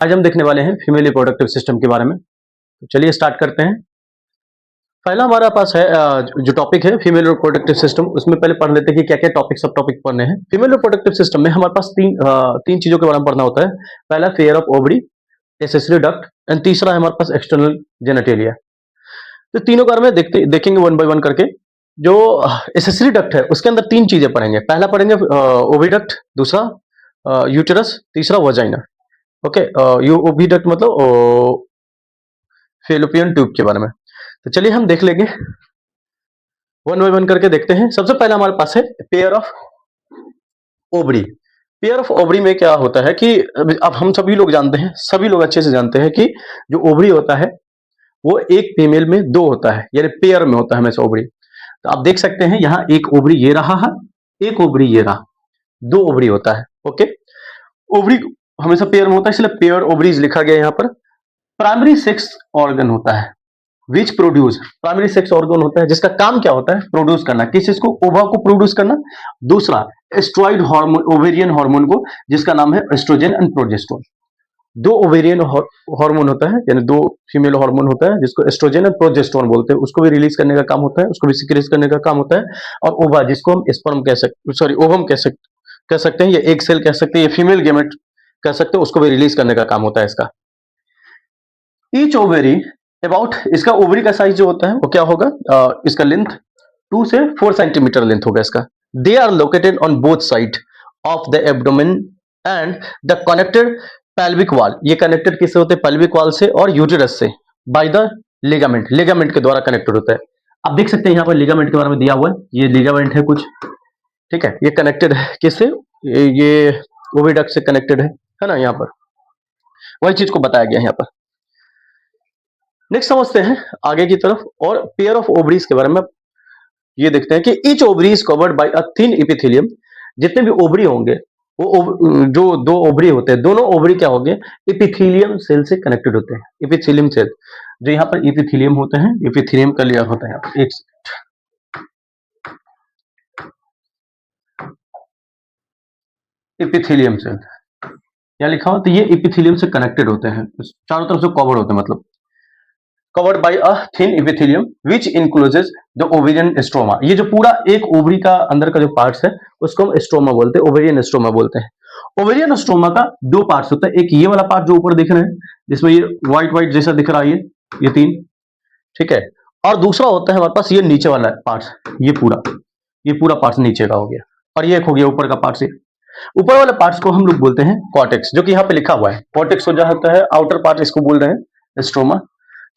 आज हम देखने वाले हैं फीमेल रिप्रोडक्टिव सिस्टम के बारे में। तो चलिए स्टार्ट करते हैं। पहला हमारा पास है जो टॉपिक है फीमेल रिप्रोडक्टिव सिस्टम। उसमें पहले पढ़ लेते हैं कि क्या क्या टॉपिक सब टॉपिक पढ़ने हैं। फीमेल रिप्रोडक्टिव सिस्टम में हमारे पास तीन चीजों के बारे में पढ़ना होता है। पहला pair of ovary, accessory duct and तीसरा है हमारे पास एक्सटर्नल जेनेटेलिया। तो तीनों के बारे में देखेंगे वन बाय वन करके। जो एसेसरी डक्ट है उसके अंदर तीन चीजें पढ़ेंगे। पहला पढ़ेंगे ओविडक्ट, दूसरा यूटेरस, तीसरा वजाइना। ओके, ओविडक्ट मतलब फेलोपियन ट्यूब के बारे में। तो चलिए हम देख लेंगे, वन बाय वन करके देखते हैं। सबसे पहला हमारे पास है pair of ovary. Pair of ovary में क्या होता है कि अब हम सभी लोग जानते हैं, सभी लोग अच्छे से जानते हैं कि जो ओवरी होता है वो एक फीमेल में दो होता है, यानी पेयर में होता है हमेशा ओवरी। तो आप देख सकते हैं यहाँ एक ओवरी ये रहा है, एक ओवरी ये रहा, दो ओवरी होता है। ओके, ओवरी हमेशा पेयर में होता है, इसलिए पेयर ओवरीज लिखा गया यहाँ पर। प्राइमरी सेक्स ऑर्गन होता है which produce, primary sex organ होता है जिसका काम क्या होता है, प्रोड्यूस करना। किस चीज को, ओवा को प्रोड्यूस करना। दूसरा एस्ट्रॉइड हार्मोन, ओवेरियन हार्मोन को, जिसका नाम है एस्ट्रोजन एंड प्रोजेस्टेरोन। दो ओवेरियन हार्मोन होता है, यानी दो फीमेल हार्मोन होता है जिसको एस्ट्रोजन एंड प्रोजेस्टेरोन बोलते हैं। उसको भी रिलीज करने का काम होता है, उसको भी सिक्रेट करने का काम होता है। और ओवा जिसको हम स्पर्म कह सकते, सॉरी ओवम कह सकते हैं, या एग सेल कह सकते हैं, या फीमेल गेमेट कह सकते हैं, उसको भी रिलीज करने का काम होता है इसका। ईच ओवरी अबाउट, इसका ओवरी का साइज जो होता है वो क्या होगा, इसका लेंथ 2 से 4 सेंटीमीटर लेंथ होगा इसका। They are located on both side of the abdomen and the connected pelvic wall. ये कनेक्टेड किससे होते हैं, पेल्विक वॉल से और यूटेरस से, बाय द लिगामेंट, लिगामेंट के द्वारा कनेक्टेड होता है। आप देख सकते हैं यहाँ पर लिगामेंट के बारे में दिया हुआ है, ये लिगामेंट है कुछ, ठीक है। ये कनेक्टेड है किससे, ये ओविडक्ट से कनेक्टेड है ना। यहाँ पर वही चीज को बताया गया है यहाँ पर। नेक्स्ट समझते हैं आगे की तरफ, और पेयर ऑफ ओवरीज के बारे में ये देखते हैं कि each ovary is covered by a thin epithelium. जितने भी ओवरी होंगे वो जो दो ओवरी होते हैं, दोनों ओवरी क्या होंगे, एपिथेलियम सेल से कनेक्टेड होते हैं। एपिथेलियम सेल, जो यहाँ पर एपिथेलियम होते हैं, एपिथेलियम का लेयर होता है यहाँ पर। एक एपिथेलियम सेल यहाँ लिखा हो, तो ये एपिथेलियम से कनेक्टेड होते हैं, चारों तरफ से कवर होते हैं, मतलब covered by a thin epithelium which encloses the ovarian stroma। ये जो पूरा एक ओवरी का अंदर का जो पार्ट्स है उसको हम स्ट्रोमा बोलते हैं, ओवेरियन स्ट्रोमा बोलते हैं। ओवेरियन स्ट्रोमा का दो पार्ट्स होता है, एक ये वाला पार्ट जो ऊपर दिख रहे हैं जिसमें ये व्हाइट व्हाइट जैसा दिख रहा है, ये तीन, ठीक है। और दूसरा होता है हमारे पास ये नीचे वाला पार्ट, ये पूरा पार्ट नीचे का हो गया, और ये एक हो गया ऊपर का पार्ट। ऊपर वाले पार्ट्स को हम लोग बोलते हैं कॉर्टेक्स, जो कि यहाँ पे लिखा हुआ है। कॉर्टेक्स हो जाता है आउटर पार्ट, इसको बोल रहे हैं स्ट्रोमा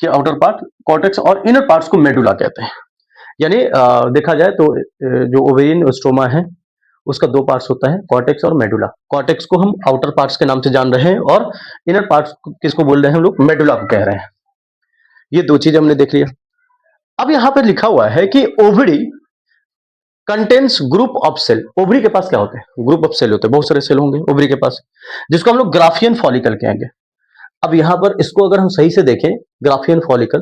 के आउटर पार्ट कॉर्टेक्स, और इनर पार्ट्स को मेडुला कहते हैं। यानी देखा जाए तो जो ओवेरियन स्ट्रोमा है उसका दो पार्ट्स होता है, कॉर्टेक्स और मेडुला। कॉर्टेक्स को हम आउटर पार्ट्स के नाम से जान रहे हैं, और इनर पार्ट्स किसको बोल रहे हैं हम लोग, मेडुला को कह रहे हैं। ये दो चीज हमने देख लिया। अब यहाँ पे लिखा हुआ है कि ovary contains group of cell. Ovary के पास क्या होते हैं, ग्रुप ऑफ सेल होते हैं, बहुत सारे सेल होंगे ओवरी के पास, जिसको हम लोग ग्राफियन फॉलिकल कहेंगे। अब यहाँ पर इसको अगर हम सही से देखें, ग्राफियन फॉलिकल,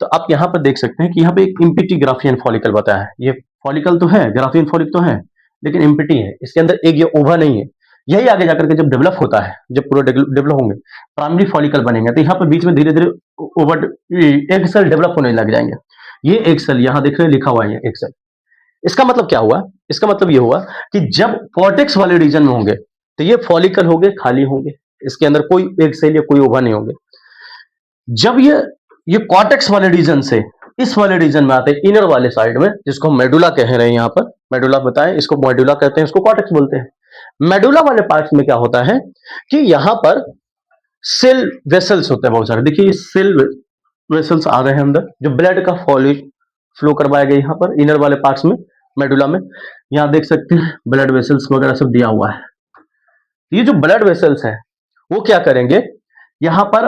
तो आप यहाँ पर देख सकते हैं कि यहाँ पे एक इम्पिटी ग्राफियन फॉलिकल बताया है। ये फॉलिकल तो है, ग्राफियन फॉलिकल तो है, लेकिन इम्पिटी है, इसके अंदर एक ये ओवा नहीं है। यही आगे जाकर के जब डेवलप होता है, जब पूरा डेवलप होंगे, प्राइमरी फॉलिकल बनेंगे, तो यहाँ पर बीच में धीरे धीरे ओवर एक सेल डेवलप होने लग जाएंगे। ये एक सेल यहाँ देख रहे हैं लिखा हुआ है, एक सेल। इसका मतलब क्या हुआ, इसका मतलब ये हुआ कि जब कॉर्टेक्स वाले रीजन में होंगे तो ये फॉलिकल होंगे, खाली होंगे, इसके अंदर कोई एक सेल या कोई ओवा नहीं होंगे। जब ये कॉर्टेक्स वाले रीजन से इस वाले रीजन में आते हैं, इनर वाले साइड में, जिसको हम मेडुला कह रहे हैं, यहाँ पर मेडुला बताएं, इसको मेडुला कहते हैं, इसको कॉर्टेक्स बोलते हैं। मेडुला वाले पार्ट्स में क्या होता है कि यहाँ पर सेल वेसल्स होते हैं बहुत सारे। देखिए सेल वेसल्स आ रहे हैं अंदर, जो ब्लड का फ्लो करवाया गया यहाँ पर इनर वाले पार्ट्स में, मेडुला में। यहाँ देख सकते हैं ब्लड वेसल्स वगैरह सब दिया हुआ है। ये जो ब्लड वेसल्स है वो क्या करेंगे, यहां पर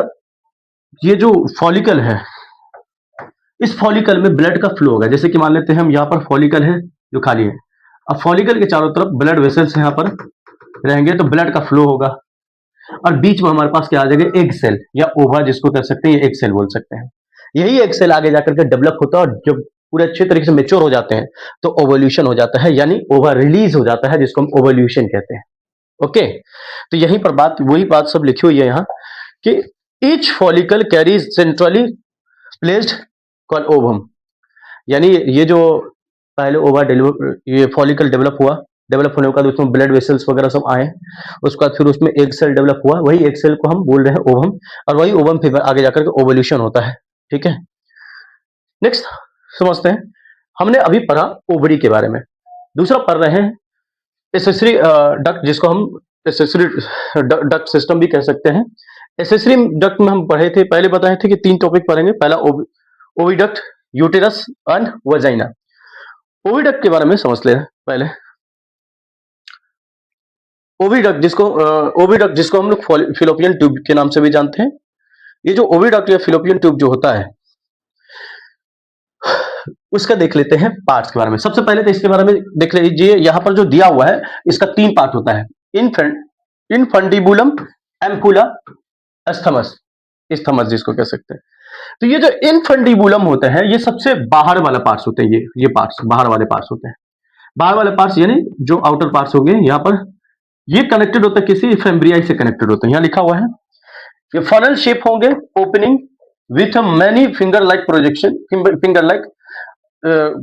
ये जो फॉलिकल है, इस फॉलिकल में ब्लड का फ्लो होगा। जैसे कि मान लेते हैं हम यहाँ पर फॉलिकल है जो खाली है, अब फॉलिकल के चारों तरफ ब्लड वेसल्स यहाँ पर रहेंगे, तो ब्लड का फ्लो होगा, और बीच में हमारे पास क्या आ जाएगा, एग सेल या ओवा जिसको कह सकते हैं, एग सेल बोल सकते हैं। यही एग सेल आगे जाकर के डेवलप होता है, और जब पूरे अच्छे तरीके से मेच्योर हो जाते हैं तो ओवल्यूशन हो जाता है, यानी ओवा रिलीज हो जाता है, जिसको हम ओवल्यूशन कहते हैं। ओके, तो यहीं पर वही बात सब लिखी हुई है यहाँ कि each follicle carries centrally placed call ovum, यानी ये जो पहले ओवा डेवलप, ये फॉलिकल डेवलप होने के बाद उसमें ब्लड वेसल्स वगैरह सब आए, उसके बाद फिर उसमें एग सेल डेवलप हुआ, वही एग सेल को हम बोल रहे हैं ओवम, और वही ओवम फिर आगे जाकर के ओवल्यूशन होता है। ठीक है, नेक्स्ट समझते हैं। हमने अभी पढ़ा ओवरी के बारे में, दूसरा पढ़ रहे हैं एसेसरी डक्ट, जिसको हम एसेसरी डक्ट सिस्टम भी कह सकते हैं। एसेसरी डक्ट में हम पढ़े थे, पहले बताए थे कि 3 टॉपिक पढ़ेंगे, पहला oviduct, uterus and vagina. Oviduct के बारे में समझ ले पहले। ओविडक्ट जिसको हम लोग फिलोपियन ट्यूब के नाम से भी जानते हैं, ये जो ओविडक्ट या फिलोपियन ट्यूब जो होता है उसका देख लेते हैं पार्ट्स के बारे में। सबसे पहले तो इसके बारे में देख लीजिए, यहां पर जो दिया हुआ है इसका 3 पार्ट होता है, इनफंडिबुलम, एम्पुला, एस्थमस, इस्थमस जिसको कह सकते हैं। तो ये जो इनफंडिबुलम होते हैं ये सबसे बाहर वाला पार्ट्स होते हैं, ये पार्ट्स बाहर वाले पार्ट्स होते हैं। बाहर वाले पार्ट्स यानी जो आउटर पार्ट्स हो गए, यहाँ पर ये कनेक्टेड होता है किसी फेम्ब्रियाई से कनेक्टेड होते हैं, यहाँ लिखा हुआ है। ये फनल शेप होंगे, opening with many finger like projection,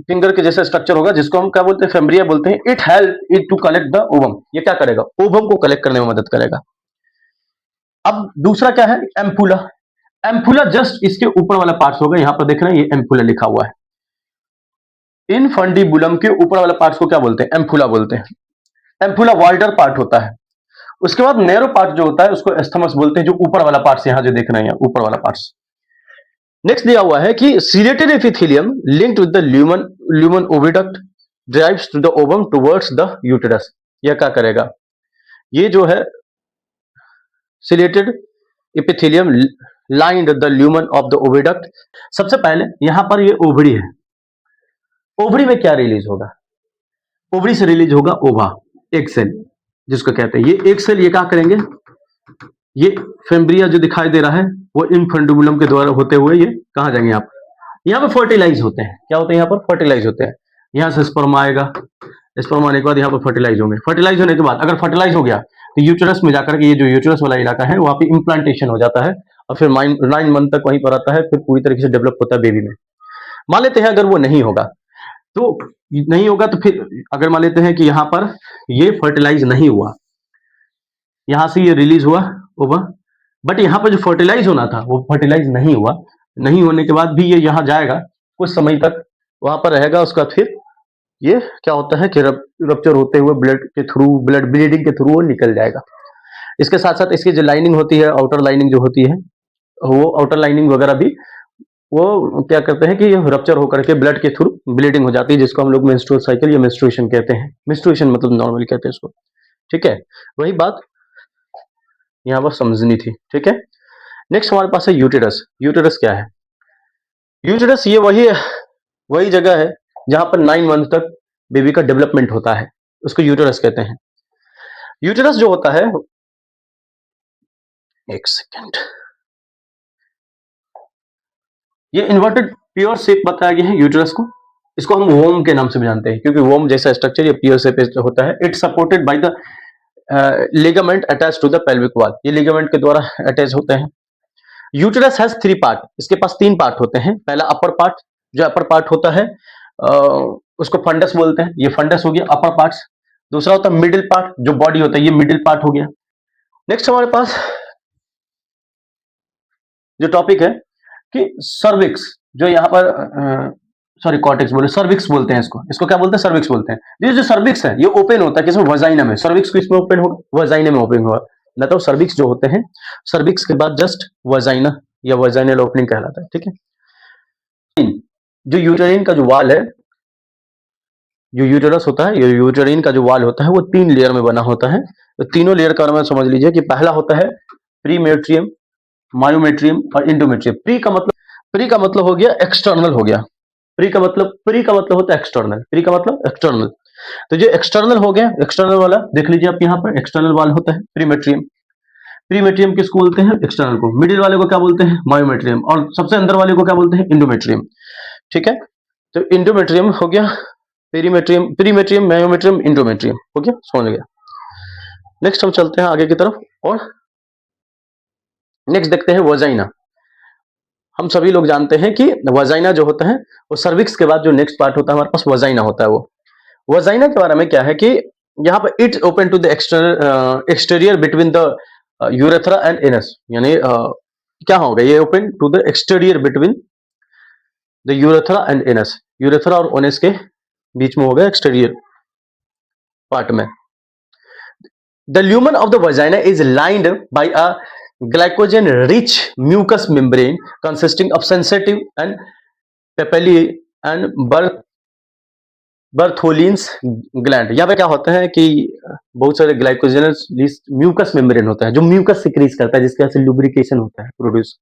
finger के जैसा स्ट्रक्चर होगा, जिसको हम क्या बोलते हैं, फेम्ब्रिया बोलते हैं। It help it to collect the ovum, ये क्या करेगा, ओवम को कलेक्ट करने में मदद करेगा। अब दूसरा क्या है, एम्पुला। एम्पुला जस्ट इसके ऊपर वाला पार्ट होगा, यहां पर देख रहे हैं ये एम्पुला लिखा हुआ है। इनफंडिबुलम के ऊपर वाला पार्ट को क्या बोलते हैं, एम्पुला बोलते हैं। एम्पुला वाल्डर पार्ट होता है। उसके बाद नैरो पार्ट जो होता है उसको एस्थमस बोलते हैं, जो ऊपर वाला पार्ट यहां जो देख रहे हैं ऊपर वाला पार्ट। नेक्स्ट दिया हुआ है कि ciliated epithelium linked with the lumen oviduct drives to the ovum towards the uterus. यह क्या करेगा, ये जो है ciliated epithelium lined the lumen of the oviduct. सबसे पहले यहां पर ये ओवरी है, ओवरी में क्या रिलीज होगा, ओवरी से रिलीज होगा ओवा, एग सेल जिसको कहते हैं। ये एग सेल ये क्या करेंगे, ये फेम्ब्रिया जो दिखाई दे रहा है वो इनफंडिबुलम के द्वारा होते हुए ये कहां जाएंगे, यहाँ पे फर्टिलाइज होते हैं। क्या होते हैं, यहाँ पर फर्टिलाइज होते हैं। यहाँ से स्पर्म आएगा, स्पर्म आने के बाद यहाँ पर फर्टिलाइज होंगे। फर्टिलाइज होने के बाद अगर फर्टिलाइज हो गया तो यूटेरस में जाकर के, ये जो यूटेरस वाला इलाका है वहां पे इम्प्लांटेशन हो जाता है, और फिर 9 मंथ तक वहीं पर आता है, फिर पूरी तरीके से डेवलप होता है बेबी में। मान लेते हैं अगर वो नहीं होगा तो फिर अगर मान लेते हैं कि यहाँ पर ये फर्टिलाइज नहीं हुआ, यहां से ये रिलीज हुआ ओवा, बट यहाँ पर जो फर्टिलाइज होना था वो फर्टिलाइज नहीं हुआ। नहीं होने के बाद भी ये यहाँ जाएगा, कुछ समय तक वहां पर रहेगा, उसका फिर ये क्या होता है कि रप्चर होते हुए ब्लड के थ्रू, ब्लड ब्लीडिंग के थ्रू वो निकल जाएगा। इसके साथ साथ इसकी जो लाइनिंग होती है, आउटर लाइनिंग जो होती है, वो आउटर लाइनिंग वगैरह भी वो क्या करते हैं कि रप्चर होकर के ब्लड के थ्रू ब्लीडिंग हो जाती है, जिसको हम लोग मेंस्ट्रुअल साइकिल या मेंस्ट्रुएशन कहते हैं। मेंस्ट्रुएशन मतलब नॉर्मली कहते हैं इसको। ठीक है, वही बात यहाँ पर समझनी थी। ठीक है, नेक्स्ट हमारे पास है यूटेरस। यूटेरस क्या है, यूटेरस ये वही जगह है जहां पर 9 मंथ तक बेबी का डेवलपमेंट होता है, उसको यूटेरस कहते हैं। यूटेरस जो होता है, एक सेकेंड, ये इन्वर्टेड प्योर शेप बताया गया है यूटेरस को। इसको हम वोम के नाम से भी जानते हैं, क्योंकि वोम जैसा स्ट्रक्चर ये प्योर शेप होता है। It supported by the ligament attach to the pelvic wall, ये लिगामेंट के द्वारा अटैच होते हैं। यूटेरस हैज 3 पार्ट, इसके पास 3 पार्ट होते हैं। पहला अपर पार्ट, जो अपर पार्ट होता है उसको फंडस बोलते हैं, ये फंडस हो गया अपर पार्ट्स। दूसरा होता है मिडिल पार्ट, जो बॉडी होता है, ये मिडिल पार्ट हो गया। नेक्स्ट हमारे पास जो टॉपिक है कि सर्विक्स, जो यहाँ पर सॉरी कॉर्टेक्स बोले, सर्विक्स बोलते हैं इसको क्या बोलते हैं, सर्विक्स बोलते हैं। ये जो सर्विक्स है ये ओपन होता है किसमें, वजाइना में। सर्विक्स किसमें ओपन होगा, वजाइना में ओपन होगा। मतलब सर्विक्स जो होते हैं, सर्विक्स के बाद जस्ट वजाइना या वजाइनल ओपनिंग कहलाता है। ठीक है, जो यूटेरिन का जो वाल है, जो यूटेरस होता है, ये यूटेरिन का जो वाल होता है वो 3 लेयर में बना होता है। तो तीनों लेयर का में समझ लीजिए कि पहला होता है प्रीमेट्रियम, मायोमेट्रियम और इंडोमेट्रियम। प्री का मतलब हो गया एक्सटर्नल हो गया। प्री का मतलब होता है एक्सटर्नल, प्री का मतलब एक्सटर्नल। तो जो एक्सटर्नल हो गया, एक्सटर्नल वाला देख लीजिए आप, यहाँ पर एक्सटर्नल वाल होता है प्रीमेट्रियम। प्रीमेट्रियम किसको बोलते हैं, एक्सटर्नल को। मिडिल वाले को क्या बोलते हैं, मायोमेट्रियम। और सबसे अंदर वाले को क्या बोलते हैं, इंडोमेट्रियम। ठीक है, तो इंडोमेट्रियम हो गया, प्रीमेट्रियम, मायोमेट्रियम, इंडोमेट्रियम हो गया, समझ गया। नेक्स्ट हम चलते हैं आगे की तरफ और नेक्स्ट देखते हैं वजाइना। हम सभी लोग जानते हैं कि वजाइना जो होता है वो सर्विक्स के बाद जो नेक्स्ट पार्ट होता है हमारे पास वजाइना होता है। वो वजाइना के बारे में क्या है कि यहाँ पर it's open to the exterior between the urethra and anus, यानी क्या होगा, ये open to the exterior between the urethra and anus, urethra और ओनस के बीच में होगा एक्सटीरियर पार्ट में। The lumen of the vagina is lined by a glycogen-rich mucous membrane consisting of sensitive and papillae and Bartholin's gland. यहाँ पे क्या होता है कि बहुत सारे ग्लाइकोजेनस म्यूकस मेम्ब्रेन होता है जो म्यूकस सिक्रीज करता है, जिसकी वजह से लुब्रिकेशन होता है प्रोड्यूस।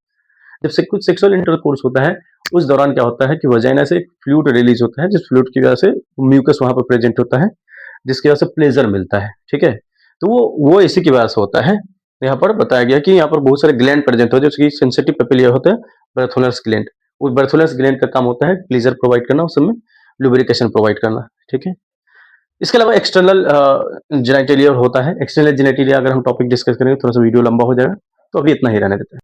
जब सेक्सुअल इंटरकोर्स होता है उस दौरान क्या होता है कि वजाइना से एक फ्लूइड रिलीज होता है, जिस फ्लूइड की वजह से म्यूकस वहां पर प्रेजेंट होता है, जिसकी वजह से प्लेजर मिलता है। ठीक है, तो वो इसी की वजह से होता है। यहाँ पर बताया गया कि यहाँ पर बहुत सारे ग्लैंड प्रेजेंट होते हैं, जिसकी सेंसिटिव पेपिलिया होते हैं, बर्थोलस ग्लैंड। उस बर्थोलस ग्लैंड का काम होता है प्लेजर प्रोवाइड करना, उस समय लुब्रिकेशन प्रोवाइड करना। ठीक है, इसके अलावा एक्सटर्नल जेनिटलिया होता है। एक्सटर्नल जेनिटलिया अगर हम टॉपिक डिस्कस करेंगे थोड़ा सा वीडियो लंबा हो जाएगा, तो अभी इतना ही रहने देते हैं।